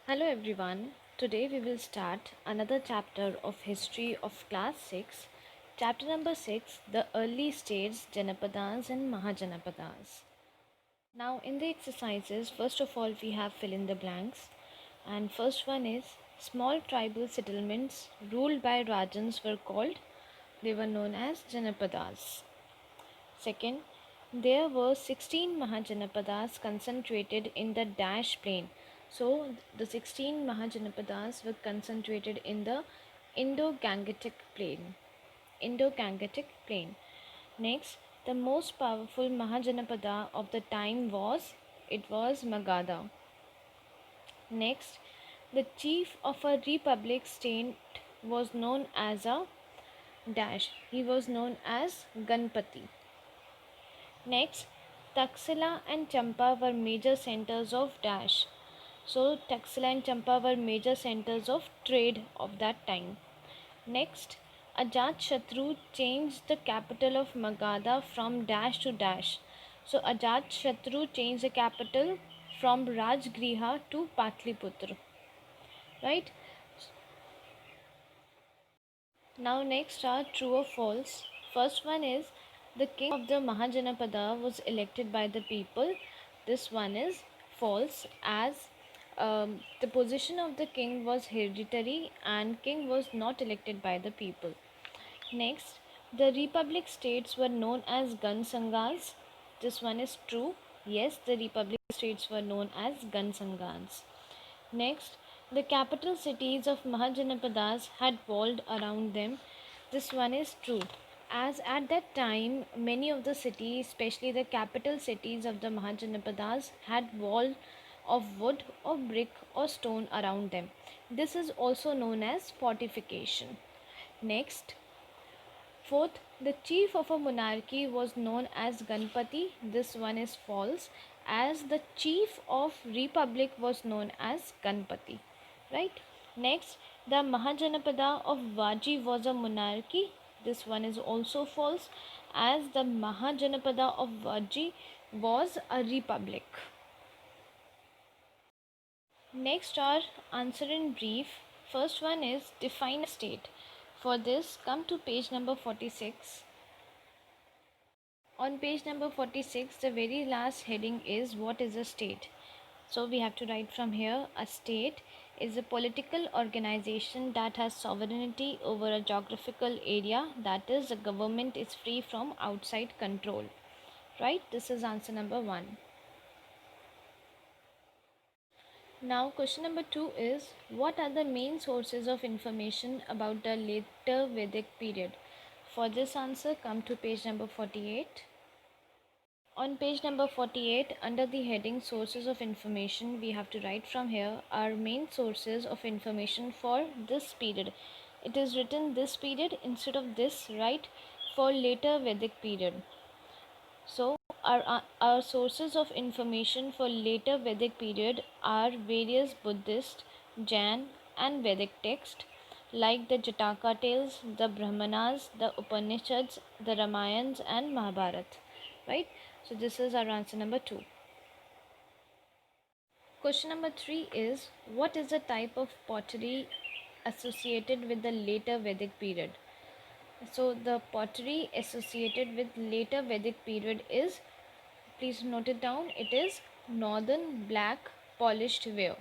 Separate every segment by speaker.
Speaker 1: Hello everyone. Today we will start another chapter of History of Class 6. Chapter number 6, the early states Janapadas and Mahajanapadas. Now in the exercises, first of all we have fill in the blanks. And first one is small tribal settlements ruled by Rajans were called, they were known as Janapadas. Second, there were 16 Mahajanapadas concentrated in the Dash plain. So, the 16 Mahajanapadas were concentrated in the Indo-Gangetic plain. Indo-Gangetic plain. Next, the most powerful Mahajanapada of the time was Magadha. Next, the chief of a republic state was known as a dash. He was known as Ganpati. Next, Taxila and Champa were major centers of Dash. So, Taxila and Champa were major centers of trade of that time. Next, Ajat changed the capital of Magadha from Dash to Dash. So, Ajat changed the capital from Rajgriha to Patliputra. Right? Now next are true or false. First one is the king of the Mahajanapada was elected by the people. This one is false as the position of the king was hereditary and king was not elected by the people. Next, the republic states were known as Gansangas. This one is true. Yes, the republic states were known as Gansangans. Next, the capital cities of Mahajanapadas had walled around them. This one is true, as at that time many of the cities, especially the capital cities of the Mahajanapadas, had wall of wood or brick or stone around them. This is also known as fortification. Next, fourth, the chief of a monarchy was known as Ganpati. This one is false, as the chief of republic was known as Ganpati. Right? Next, the Mahajanapada of Vaji was a monarchy. This one is also false, as the Mahajanapada of Vaji was a republic. Next are answer in brief. First one is define a state. For this, come to page number 46. On page number 46, the very last heading is what is a state. So we have to write from here, a state is a political organization that has sovereignty over a geographical area, that is, the government is free from outside control. Right? This is answer number 1. Now question number 2 is, what are the main sources of information about the later Vedic period? For this answer, come to page number 48. On page number 48, under the heading Sources of Information, we have to write from here our main sources of information for this period. It is written this period instead of this, right? For later Vedic period. So, our sources of information for later Vedic period are various Buddhist, Jain, and Vedic texts like the Jataka tales, the Brahmanas, the Upanishads, the Ramayans, and Mahabharata. Right? So this is our answer number 2. Question number 3 is, what is the type of pottery associated with the later Vedic period? So the pottery associated with later Vedic period is, please note it down, it is northern black polished ware.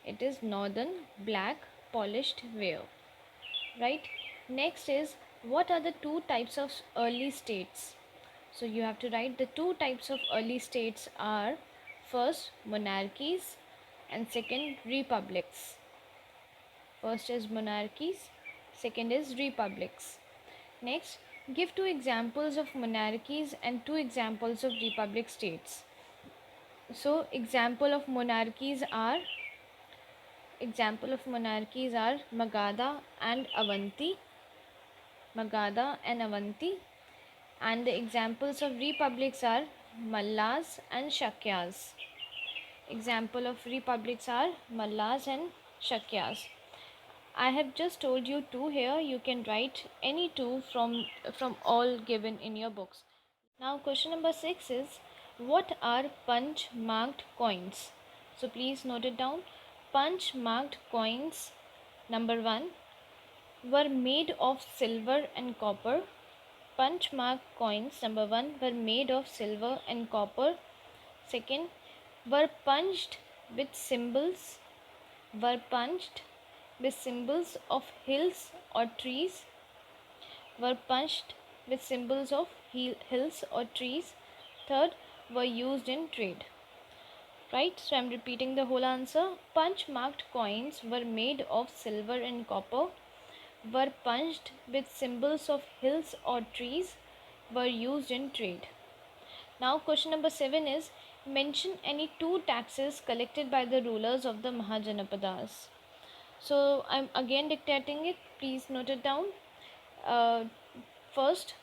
Speaker 1: It is northern black polished ware. Right? Next is, what are the two types of early states? So you have to write the two types of early states are first monarchies and second republics. First is monarchies, second is republics. Next, give two examples of monarchies and two examples of republic states. So example of monarchies are Magadha and Avanti. Magadha and Avanti. And the examples of republics are Mallas and Shakyas. Example of republics are Mallas and Shakyas. I have just told you two here. You can write any two from all given in your books. Now question number 6 is, what are punch marked coins? So please note it down. punch marked coins, number 1, were made of silver and copper. Punch marked coins, number 1, were made of silver and copper. Second, were punched with symbols, were punched with symbols of hills or trees, were punched with symbols of hills or trees. Third, were used in trade. Right, so I'm repeating the whole answer. Punch marked coins were made of silver and copper, were punched with symbols of hills or trees, were used in trade. Now question number 7 is, mention any two taxes collected by the rulers of the Mahajanapadas. So I'm again dictating it, please note it down. uh, first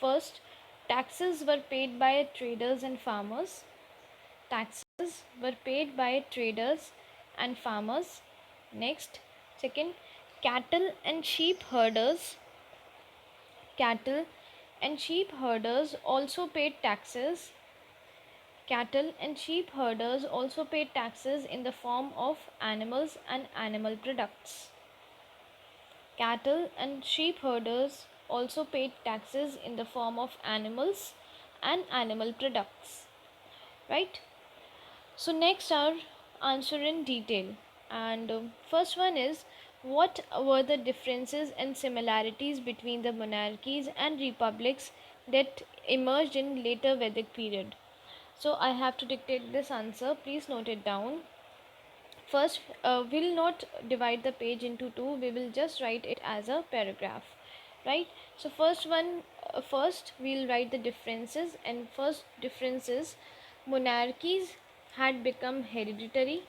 Speaker 1: first taxes were paid by traders and farmers. Taxes were paid by traders and farmers. Next, second, cattle and sheep herders. Cattle and sheep herders also paid taxes. Cattle and sheep herders also paid taxes in the form of animals and animal products. Cattle and sheep herders also paid taxes in the form of animals and animal products. Right? So next our answer in detail. And first one is, what were the differences and similarities between the monarchies and republics that emerged in later Vedic period? So I have to dictate this answer. Please note it down. First, we'll not divide the page into two. We will just write it as a paragraph. Right? So first we'll write the differences. And first difference is, monarchies had become hereditary.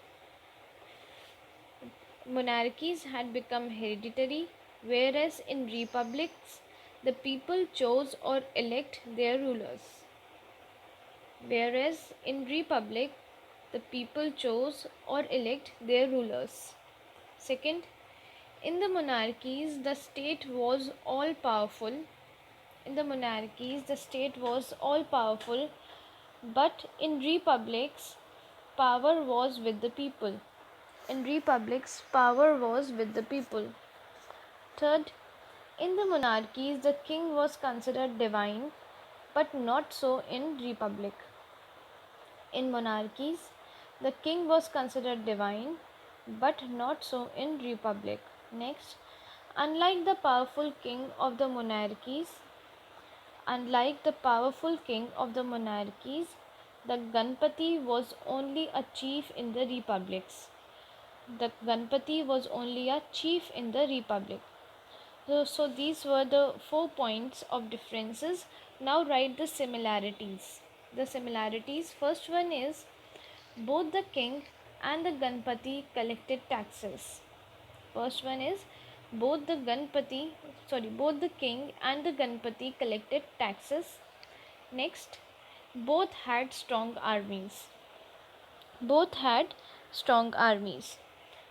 Speaker 1: Monarchies had become hereditary, whereas in republics the people chose or elect their rulers. Whereas in republic the people chose or elect their rulers. Second, in the monarchies the state was all powerful. In the monarchies the state was all powerful, but in republics power was with the people. In republics, power was with the people. Third, in the monarchies, the king was considered divine, but not so in republic. In monarchies, the king was considered divine, but not so in republic. Next, unlike the powerful king of the monarchies, unlike the powerful king of the monarchies, the Ganpati was only a chief in the republics. The Ganpati was only a chief in the republic. So these were the 4 points of differences. Now write the similarities. The similarities, first one is, both the king and the Ganpati collected taxes. First one is, both the king and the Ganpati collected taxes. Next, both had strong armies. Both had strong armies.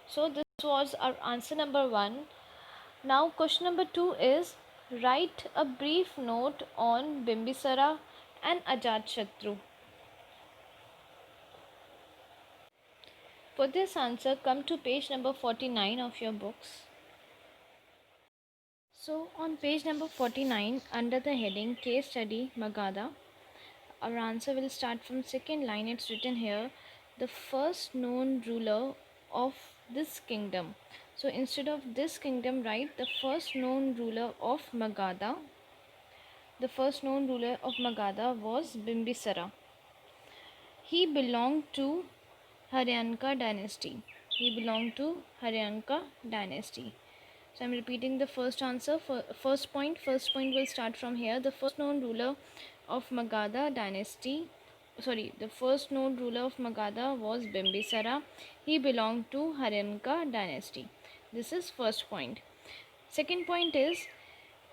Speaker 1: So this was our answer number 1. Now question number 2 is, write a brief note on Bimbisara and Ajatashatru. For this answer, come to page number 49 of your books. So on page number 49, under the heading Case Study Magadha, our answer will start from second line. It's written here, the first known ruler of this kingdom. So instead of this kingdom, write the first known ruler of Magadha. The first known ruler of Magadha was Bimbisara. He belonged to Haryanka dynasty. He belonged to Haryanka dynasty. So I'm repeating the first answer. First point will start from here. The first known ruler of Magadha dynasty, the first known ruler of Magadha was Bimbisara. He belonged to Haryanka dynasty. This is first point. Second point is,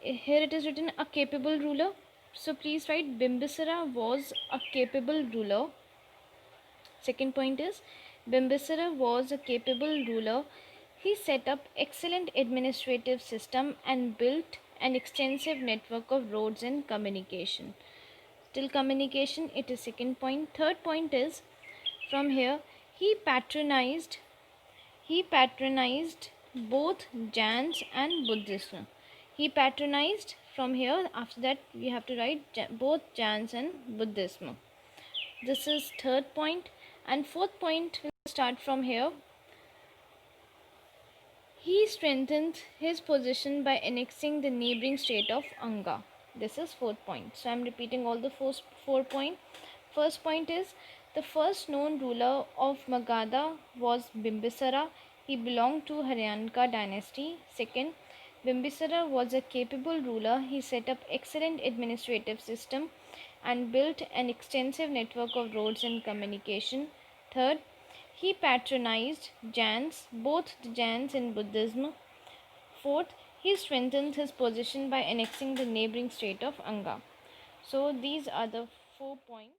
Speaker 1: here it is written a capable ruler. So please write Bimbisara was a capable ruler. Second point is, Bimbisara was a capable ruler. He set up excellent administrative system and built an extensive network of roads and communication. Till communication, it is second point. Third point is, from here, he patronized He patronized both Jains and Buddhism. He patronized from here. After that, we have to write both Jains and Buddhism. This is third point, and fourth point will start from here. He strengthened his position by annexing the neighboring state of Anga. This is fourth point. So I am repeating all the four points. First point is the first known ruler of Magadha was Bimbisara. He belonged to Haryanka dynasty. Second, Bimbisara was a capable ruler. He set up excellent administrative system and built an extensive network of roads and communication. Third, he patronized Jains, both the Jains and Buddhism. Fourth, he strengthened his position by annexing the neighboring state of Anga. So these are the 4 points.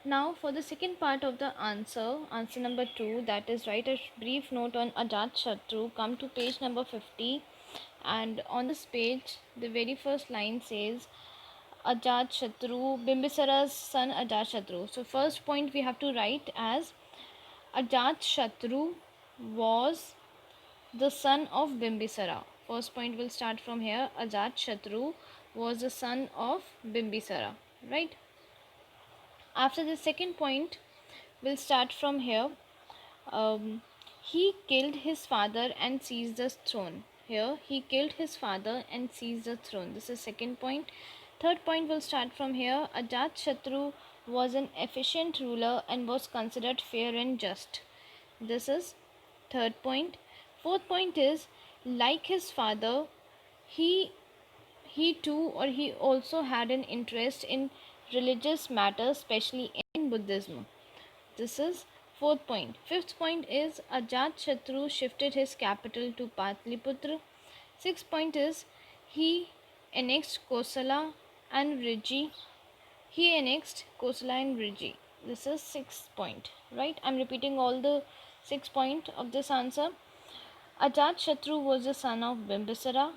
Speaker 1: Now for the second part of the answer number 2, that is write a brief note on Ajat Shatru. Come to page number 50, and on this page the very first line says Ajat Shatru, Bimbisara's son Ajat Shatru. So first point we have to write as Ajat Shatru was the son of Bimbisara. First point will start from here. Ajat Shatru was the son of Bimbisara, right? After the second point will start from here. He killed his father and seized the throne. Here, he killed his father and seized the throne. This is second point. Third point will start from here. Ajat Shatru was an efficient ruler and was considered fair and just. This is third point. Fourth point is, like his father, he he also had an interest in religious matters, especially in Buddhism. This is fourth point. Fifth point is Ajat Shatru shifted his capital to Patliputra. Sixth point is he annexed Kosala and Vriji. He annexed Kosala and Vriji. This is sixth point, right? I'm repeating all the 6 points of this answer. Ajat Shatru was the son of Bimbisara.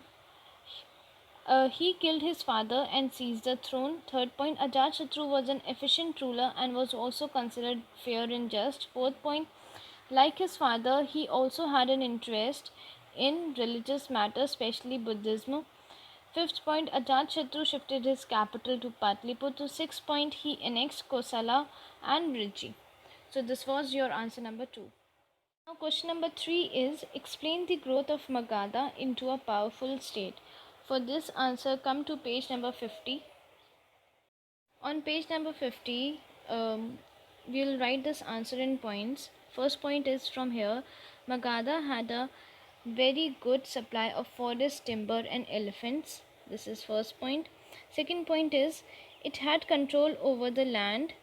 Speaker 1: He killed his father and seized the throne. Third point, Ajat Shatru was an efficient ruler and was also considered fair and just. Fourth point, like his father, he also had an interest in religious matters, especially Buddhism. Fifth point, Ajat Shatru shifted his capital to Patliputra. Sixth point, he annexed Kosala and Vriji. So this was your answer number 2. Now question number 3 is explain the growth of Magadha into a powerful state. For this answer, come to page number 50. On page number 50, we'll write this answer in points. First point is from here. Magadha had a very good supply of forest timber and elephants. This is first point. Second point is it had control over the land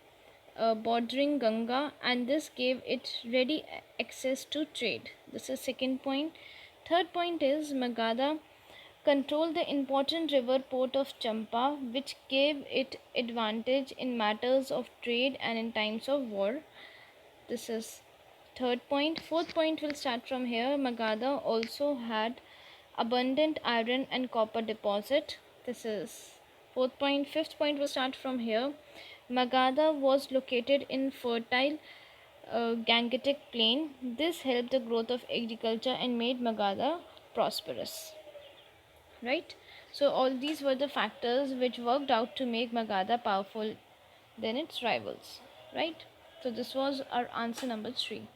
Speaker 1: bordering Ganga, and this gave it ready access to trade. This is second point. Third point is Magadha controlled the important river port of Champa, which gave it advantage in matters of trade and in times of war. This is third point. Fourth point will start from here. Magadha also had abundant iron and copper deposit. This is fourth point. Fifth point will start from here. Magadha was located in fertile Gangetic plain. This helped the growth of agriculture and made Magadha prosperous. Right? So all these were the factors which worked out to make Magadha powerful than its rivals. Right? So this was our answer number 3.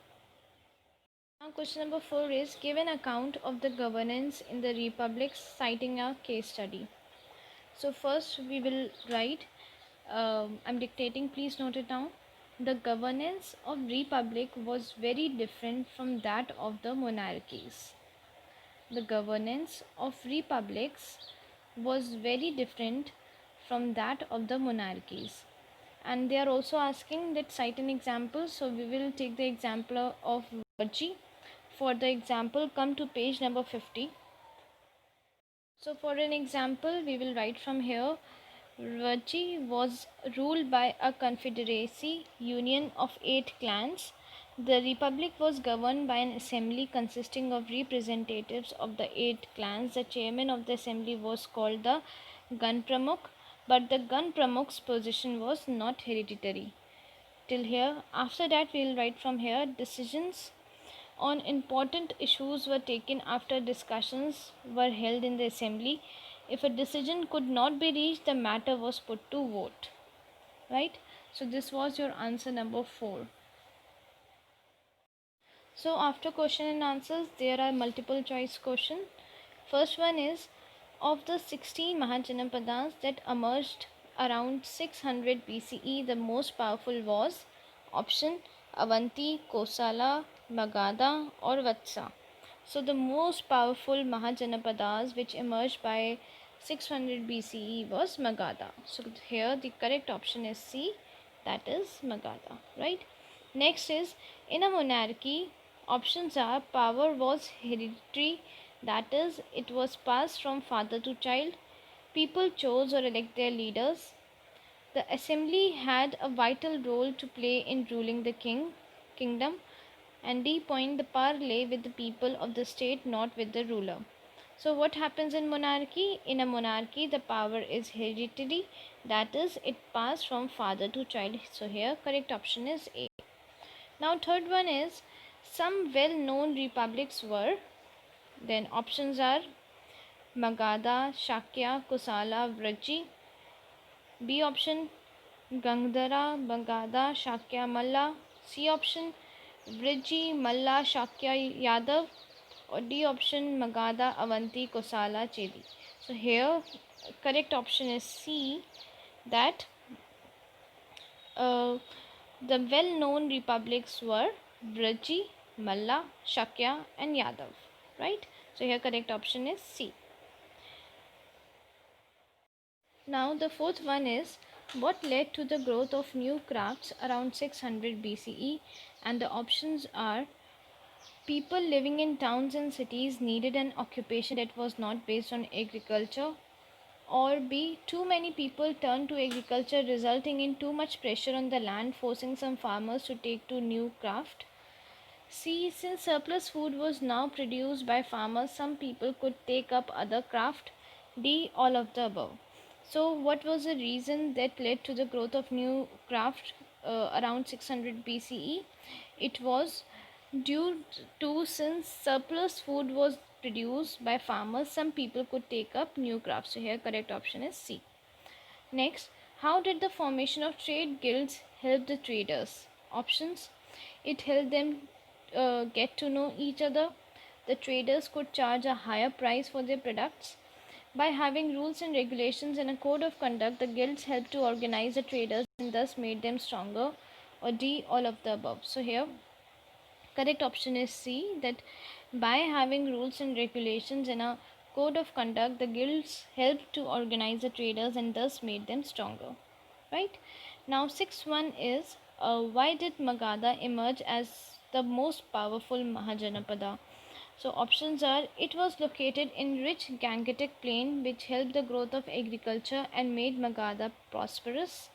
Speaker 1: Now question number 4 is give an account of the governance in the republic citing a case study. So first we will write, I'm dictating, please note it down. The governance of republic was very different from that of the monarchies. The governance of republics was very different from that of the monarchies. And they are also asking that cite an example. So we will take the example of Virji. For the example, come to page number 50. So for an example, we will write from here. Virji was ruled by a confederacy union of 8 clans. The republic was governed by an assembly consisting of representatives of the 8 clans. The chairman of the assembly was called the Gan Pramukh, but the Gan Pramukh's position was not hereditary. Till here. After that, we will write from here decisions on important issues were taken after discussions were held in the assembly. If a decision could not be reached, the matter was put to vote. Right? So this was your answer number 4. So after question and answers, there are multiple choice question. First one is, of the 16 Mahajanapadas that emerged around 600 BCE, the most powerful was option Avanti, Kosala, Magadha or Vatsa. So the most powerful Mahajanapadas which emerged by 600 BCE was Magadha. So here the correct option is C, that is Magadha, right? Next is, in a monarchy, options are power was hereditary, that is, it was passed from father to child. People chose or elect their leaders. The assembly had a vital role to play in ruling the kingdom. And D point, the power lay with the people of the state, not with the ruler. So what happens in monarchy? In a monarchy, the power is hereditary, that is, it passed from father to child. So here correct option is A. Now third one is, some well-known republics were, then options are Magadha, Shakya, Kosala, Vraji. B option Gangdara, Magadha, Shakya, Malla. C option Vraji, Malla, Shakya, Yadav. Or D option Magadha, Avanti, Kosala, Chedi. So here correct option is C, that uh, the well-known republics were Vraji, Malla, Shakya and Yadav, right? So here correct option is C. Now the fourth one is, what led to the growth of new crafts around 600 BCE, and the options are people living in towns and cities needed an occupation that was not based on agriculture, or B, too many people turned to agriculture resulting in too much pressure on the land, forcing some farmers to take to new craft. C, since surplus food was now produced by farmers, some people could take up other craft. D, all of the above. So what was the reason that led to the growth of new craft around 600 BCE? It was due to, since surplus food was produced by farmers, some people could take up new crafts. So here correct option is C. Next, how did the formation of trade guilds help the traders? Options: it helped them get to know each other. The traders could charge a higher price for their products. By having rules and regulations and a code of conduct, the guilds helped to organize the traders and thus made them stronger. Or D, all of the above. So here correct option is C, that by having rules and regulations and a code of conduct, the guilds helped to organize the traders and thus made them stronger. Right? Now, sixth one is, why did Magadha emerge as the most powerful Mahajanapada? So options are, it was located in rich Gangetic plain which helped the growth of agriculture and made Magadha prosperous.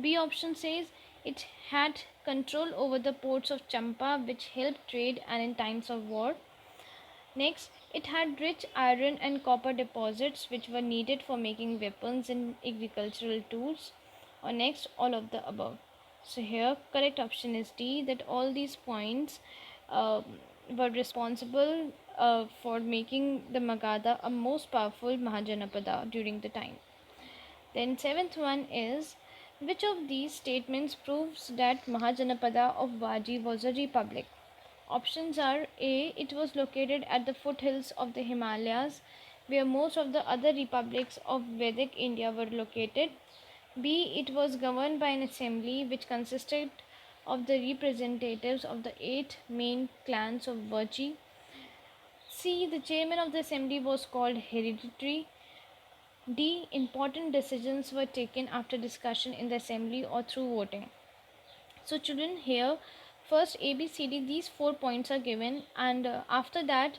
Speaker 1: B option says it had control over the ports of Champa which helped trade and in times of war. Next, it had rich iron and copper deposits which were needed for making weapons and agricultural tools. Or next, all of the above. So here correct option is D, that all these points uh, were responsible for making the Magadha a most powerful Mahajanapada during the time. Then seventh one is, which of these statements proves that Mahajanapada of Vaji was a republic? Options are A, it was located at the foothills of the Himalayas where most of the other republics of Vedic India were located. B, it was governed by an assembly which consisted of the representatives of the 8 main clans of Vaji. C, the chairman of the assembly was called hereditary. D, important decisions were taken after discussion in the assembly or through voting. So children, here first A, B, C, D, these 4 points are given, and after that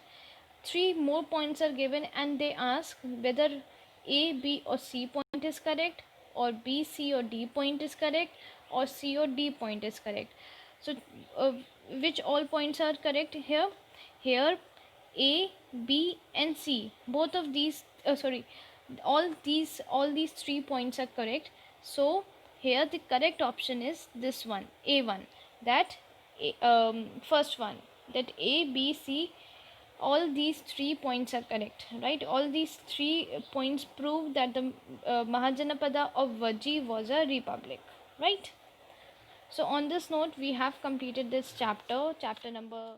Speaker 1: 3 more points are given, and they ask whether A, B or C point is correct, or B, C or D point is correct, or C or D point is correct. So which all points are correct here? Here A, B and C, both of these all these 3 points are correct. So here the correct option is this one, A1, that first one. that A, B, C, all these 3 points are correct, right? All these 3 points prove that the Mahajanapada of Vaji was a republic, right? So on this note, we have completed this chapter number